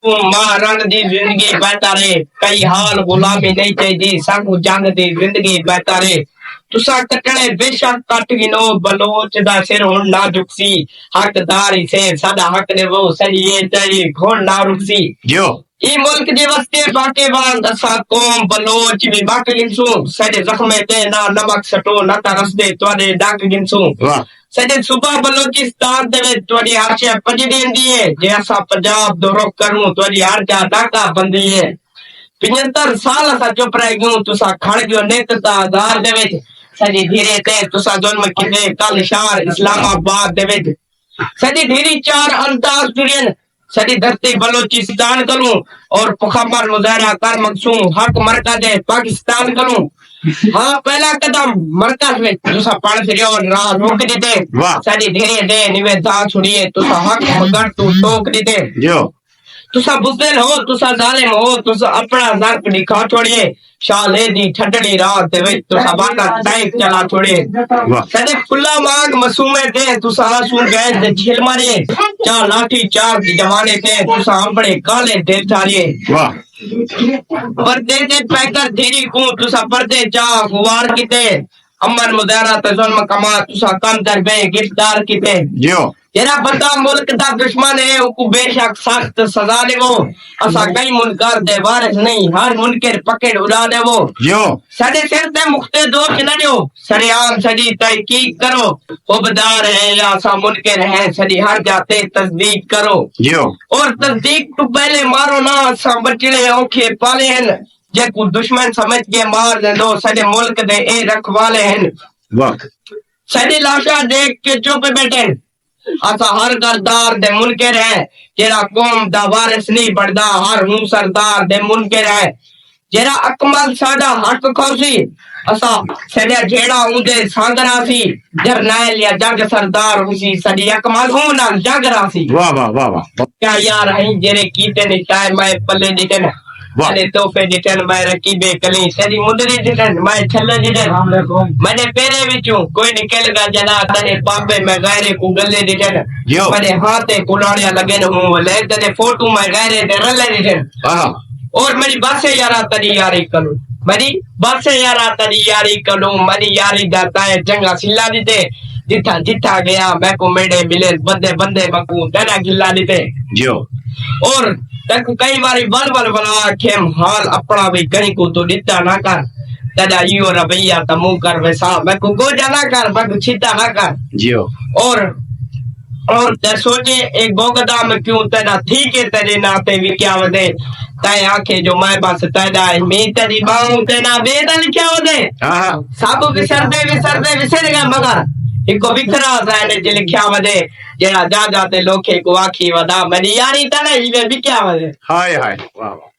महारान दी जिंदगी बेतारे कई हाल गुलामी नहीं चाहिए सानू जंग दी जिंदगी बेतारे तुसा कटने बेशक कट गिनो बलोच दा सिर हुन ना झुकसी हकदार ही से साडा हक ने वो सही है तेरी घोड़ ना रुकसी जो ई मुल्क दे वस्ते बाके बांध असा कौम बलोच भी बाक गिनसू सडे जख्मे ते ना नमक सटो ना तरस दे तोड़े डाक गिनसू वाह सडे सुबह बलोचिस्तान दे विच तोड़ी हर्षे पज देंदी है जे असा पंजाब दो रुख करूं तोड़ी हर जा डाका बंदी है 75 साल असा चुप रह गयूं तुसा खड़ गयो नेतता आधार दे विच सजी धीरे ते तुसा जुल्म किते कल शहर इस्लामाबाद दे विच सजी धीरे चार अंदाज टुरियन सजी धरती बलोचिस्तान करूं और पुखबर मुजाहरा कर मकसूम हक मरकज पाकिस्तान करूं हाँ पहला कदम मरकज में तुसा पढ़ फिरियो राह रोक देते सजी धीरे दे निवेदा छुड़िए तुसा हक मगर तू टोक देते जो तुसा बुज़दिल हो तुसा जालिम हो तुसा अपना ज़र्क दिखा छोड़िए शाले दी ठंडड़ी रात दे विच तुसा बाटा टैंक चला छोड़िए सदे खुला मांग मसूमे ते तुसा आंसू गए ते झिल मारिए चा लाठी चार दी जवाने ते तुसा अपने काले दे चारिए वाह पर्दे ते पैकर धीरी को तुसा पर्दे चा गुवार किते अमन मुदारा ते जुल्म कमा तुसा कम दर बे गिरफ्तार किते जो जेरा बंदा मुल्क दा दुश्मन है उको बेशक सख्त सजा देवो असा कई मुनकर दे वारिस नहीं हर मुनकर पकड़ उड़ा देवो जो सदे सिर ते मुख्ते दोष न दियो सरेआम सदी तहकीक करो खुबदार है या सा मुनकर है सदी हर जाते तस्दीक करो जो और तस्दीक तो पहले मारो ना सा बचड़े औखे पाले हैं जे को दुश्मन समझ के मार दे दो सदे मुल्क दे ए रखवाले हैं वाह सदी लाशा देख के चुप बैठे असा हर गरदार दे मुनकर है जेरा कौम दा वारिस नहीं बढ़दा हर हूं सरदार दे मुनकर है जेरा अकमल साडा हक खोसी असा सदा जेड़ा उदे सांगरा सी जरनैल या जग सरदार हुसी सदी अकमल हूं ना जग रासी वाह वाह वाह वाह क्या यार है जेरे कीते ने चाय मैं पल्ले दिखन वाले तोहफे दिखन मैं रकीबे कली सदी मुदरी दिखन मैं छल्ले दिखन मैंने पेरे विचों कोई निकल गा जना तने पापे में गैरे को गले दिखन मैंने हाथे कुलाड़िया लगे न हूं ले तने फोटो में गैरे दे रले दिखन और मेरी बासे यारा तनी यारी करूं मेरी बासे यारा तनी यारी करूं मेरी यारी दाता है जंगा सिला दीते जिथा जिथा गया मैं को मेरे मिले बंदे बंदे मकू डरा गिल्ला दीते जो और तक कई बारी बल बल बला खेम हाल अपना भी कहीं को तो दिता ना कर तदा यो रवैया तमु कर वैसा मैं को गोजा ना कर मैं को छिता ना कर जियो और ते सोचे एक गोगदा में क्यों तेरा ठीक है तेरे नाते भी क्या वदे तय आंखें जो मैं बस तेरा मैं तेरी बाहू तेरा वेदन क्या वदे सब विसर दे मगर इको विखरा जाने जे लिखया वदे जेड़ा जा जाते लोखे को आखी वदा मनी यारी तने इवे भी क्या वदे हाय हाय वाह वाह